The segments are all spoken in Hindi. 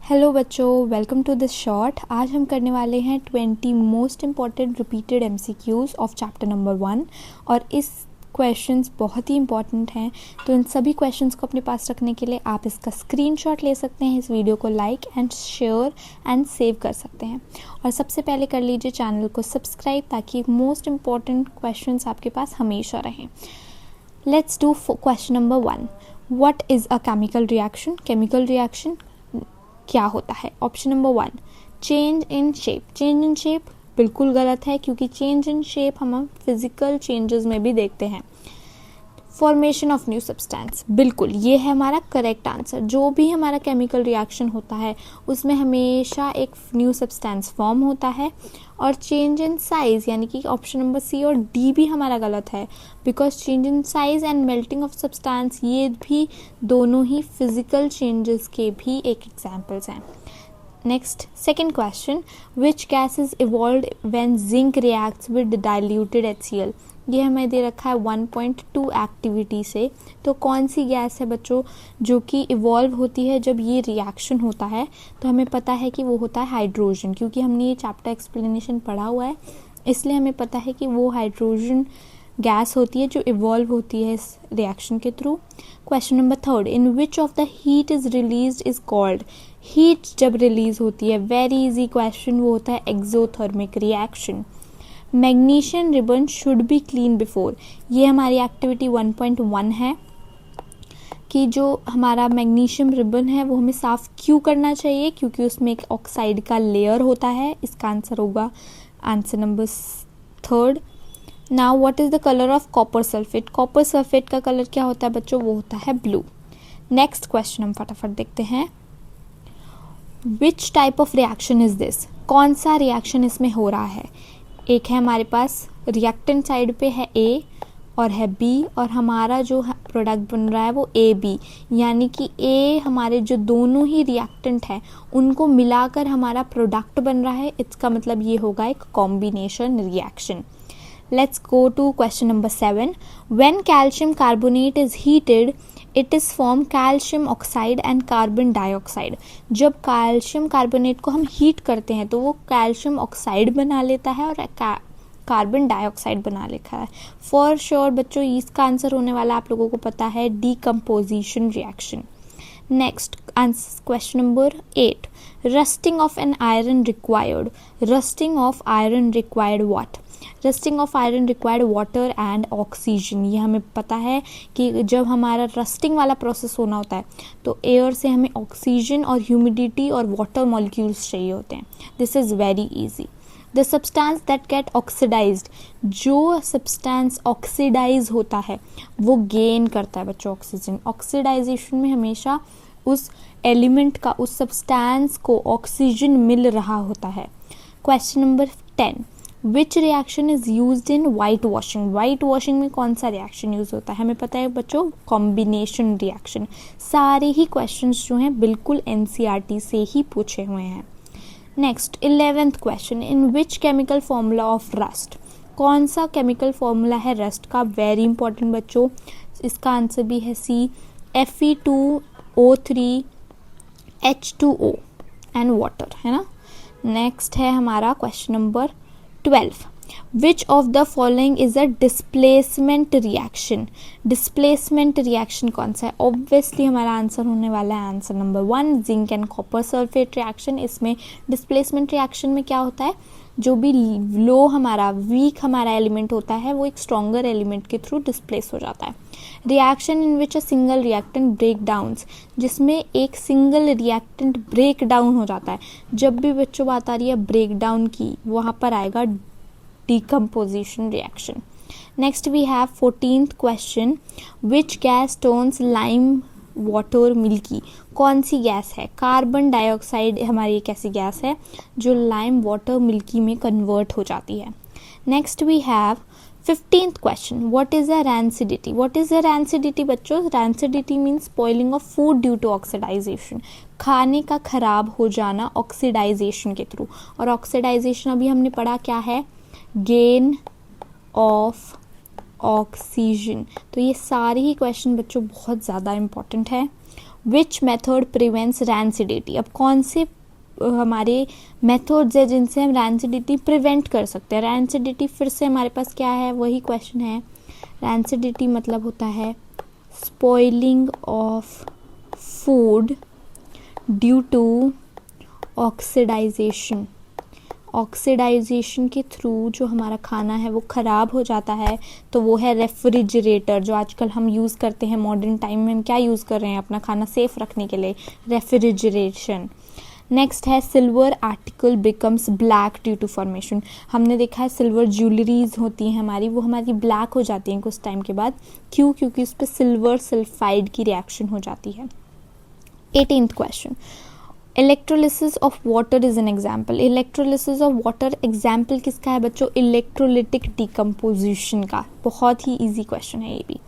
हेलो बच्चों, वेलकम टू दिस शॉर्ट। आज हम करने वाले हैं 20 most important repeated MCQs of chapter number 1 और इस क्वेश्चंस बहुत ही इंपॉर्टेंट हैं। तो इन सभी क्वेश्चंस को अपने पास रखने के लिए आप इसका स्क्रीनशॉट ले सकते हैं, इस वीडियो को like and share and save कर सकते हैं। और सबसे पहले कर लीजिए चैनल को सब्सक्राइब ताकि मोस्ट इम्पॉर्टेंट क्वेश्चंस आपके पास हमेशा रहें। Let's do question number 1। What is a chemical reaction? Chemical reaction क्या होता है? Option number 1, change in shape. Change in shape बिल्कुल गलत है क्योंकि चेंज इन शेप हम फिजिकल चेंजेस में भी देखते हैं। फॉर्मेशन ऑफ न्यू सब्सटेंस, बिल्कुल ये है हमारा करेक्ट आंसर। जो भी हमारा केमिकल रिएक्शन होता है उसमें हमेशा एक न्यू सब्सटेंस फॉर्म होता है। और चेंज इन साइज यानी कि ऑप्शन नंबर सी और डी भी हमारा गलत है, because change in size and melting of substance ये भी दोनों ही फिजिकल चेंजेस के भी एक एग्जाम्पल्स हैं। Next, second question, which gas is evolve when zinc reacts with diluted HCl। ये हमें दे रखा है 1.2 एक्टिविटी से। तो कौन सी गैस है बच्चों जो कि इवॉल्व होती है जब ये रिएक्शन होता है? तो हमें पता है कि वो होता है हाइड्रोजन, क्योंकि हमने ये चैप्टर एक्सप्लेनेशन पढ़ा हुआ है, इसलिए हमें पता है कि वो हाइड्रोजन गैस होती है जो इवॉल्व होती है इस रिएक्शन के through. Question number 3, in which of the heat is release is called. Heat जब रिलीज होती है, वेरी इजी क्वेश्चन, वो होता है exothermic reaction. Magnesium ribbon should be clean before, ये हमारी एक्टिविटी 1.1 है कि जो हमारा मैग्नीशियम रिबन है वो हमें साफ क्यों करना चाहिए, क्योंकि उसमें एक ऑक्साइड का लेयर होता है। इसका आंसर होगा answer number 3। Now what is the colour of copper sulphate? Copper sulphate का कलर क्या होता है बच्चों? वो होता है ब्लू। नेक्स्ट क्वेश्चन हम फटाफट देखते हैं। Which type of reaction is this? कौन सा रिएक्शन इसमें हो रहा है? एक है हमारे पास रिएक्टेंट साइड पे है A और है B, और हमारा जो प्रोडक्ट बन रहा है वो AB, यानी कि A हमारे जो दोनों ही रिएक्टेंट हैं उनको मिलाकर हमारा प्रोडक्ट बन रहा है। इसका मतलब ये होगा एक combination reaction. Let's go to question number 7। When calcium carbonate is heated it is form calcium oxide and carbon dioxide. जब कैल्शियम कार्बोनेट को हम हीट करते हैं तो वो कैल्शियम ऑक्साइड बना लेता है और कार्बन डाइऑक्साइड बना लेता है। फॉर श्योर बच्चों इसका आंसर होने वाला आप लोगों को पता है, decomposition reaction. Next question number 8, rusting of an iron required. Rusting of iron required what? Rusting of iron required water and oxygen. ये हमें पता है कि जब हमारा रस्टिंग वाला प्रोसेस होना होता है तो एयर से हमें ऑक्सीजन और ह्यूमिडिटी और वाटर मॉलिक्यूल्स चाहिए होते हैं। This is very easy. The substance that get oxidized, जो सब्सटेंस ऑक्सीडाइज होता है वो गेन करता है बच्चों ऑक्सीजन। ऑक्सीडाइजेशन में हमेशा उस एलिमेंट का, उस सब्सटेंस को ऑक्सीजन मिल रहा होता है। Question number 10, which reaction is used in white washing? White washing में कौन सा रिएक्शन यूज होता है? हमें पता है बच्चों कॉम्बिनेशन रिएक्शन। सारे ही क्वेश्चंस जो हैं बिल्कुल NCERT से ही पूछे हुए हैं। Next 11th question, in which chemical formula of rust? कौन सा केमिकल फॉर्मूला है रस्ट का? वेरी इंपॉर्टेंट बच्चों, इसका आंसर भी है C, Fe2O3 H2O and water, है ना। नेक्स्ट है हमारा question number 12, which of the following is a displacement reaction? Displacement reaction कौन सा है? ऑब्वियसली हमारा आंसर होने वाला है answer number 1, zinc and copper sulphate reaction. इसमें डिस्प्लेसमेंट रिएक्शन में क्या होता है, जो भी लो हमारा वीक हमारा एलिमेंट होता है वो एक स्ट्रॉन्गर एलिमेंट के थ्रू डिस्प्लेस हो जाता है। Reaction in which a single reactant break down, जिसमें एक सिंगल रिएक्टेंट ब्रेक डाउन हो जाता है। जब भी बच्चों बात आ रही है ब्रेक डाउन की, वहाँ पर आएगा decomposition reaction. Next we have 14th question, which gas turns lime water milky? कौन सी गैस है? कार्बन डाइऑक्साइड हमारी एक ऐसी गैस है जो लाइम वाटर मिल्की में कन्वर्ट हो जाती है। Next we have 15th question, what is a rancidity? What is a rancidity बच्चों? Rancidity means spoiling of food due to oxidization. खाने का खराब हो जाना ऑक्सीडाइजेशन के थ्रू। और ऑक्सीडाइजेशन अभी हमने पढ़ा क्या है, गेन ऑफ ऑक्सीजन। तो ये सारे ही क्वेश्चन बच्चों बहुत ज़्यादा इंपॉर्टेंट है। विच मेथड प्रिवेंट्स रैंसिडिटी, अब कौन से हमारे मेथड्स है जिनसे हम रैंसिडिटी प्रिवेंट कर सकते हैं। रैंसिडिटी फिर से हमारे पास क्या है, वही क्वेश्चन है। रैंसिडिटी मतलब होता है spoiling of food due to oxidation. Oxidation के थ्रू जो हमारा खाना है वो ख़राब हो जाता है, तो वो है रेफ्रिजरेटर, जो आजकल हम यूज़ करते हैं मॉडर्न टाइम में। हम क्या यूज़ कर रहे हैं अपना खाना सेफ रखने के लिए, रेफ्रिजरेशन। नेक्स्ट है silver article becomes black due to formation. हमने देखा है सिल्वर ज्वेलरीज होती हैं हमारी, वो हमारी ब्लैक हो जाती हैं कुछ टाइम के बाद। क्यों? क्योंकि उस पर सिल्वर सल्फाइड की रिएक्शन हो जाती है। 18th question, electrolysis of water is an example. Electrolysis of water example किसका है बच्चों? इलेक्ट्रोलिटिक डिकम्पोजिशन का। बहुत ही इजी क्वेश्चन है ये भी।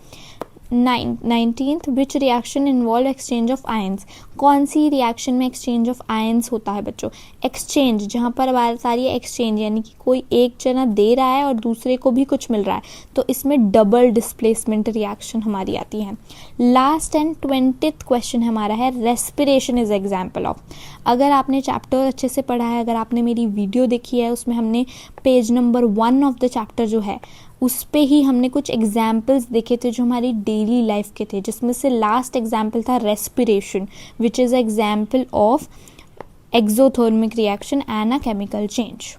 19th, which reaction involve exchange of ions. कौन सी रिएक्शन में एक्सचेंज ऑफ आयंस होता है बच्चों? एक्सचेंज, जहाँ पर बात आ रही है एक्सचेंज, यानी कि कोई एक जना दे रहा है और दूसरे को भी कुछ मिल रहा है, तो इसमें डबल डिस्प्लेसमेंट रिएक्शन हमारी आती है। लास्ट एंड 20th क्वेश्चन हमारा है रेस्पिरेशन इज एग्जाम्पल ऑफ। अगर आपने चैप्टर अच्छे से पढ़ा है, अगर आपने मेरी वीडियो देखी है, उसमें हमने page number 1 of the chapter जो है उस पे ही हमने कुछ एग्जाम्पल्स देखे थे जो हमारी डेली लाइफ के थे, जिसमें से लास्ट एग्जाम्पल था respiration, which is example of exothermic reaction and a chemical change.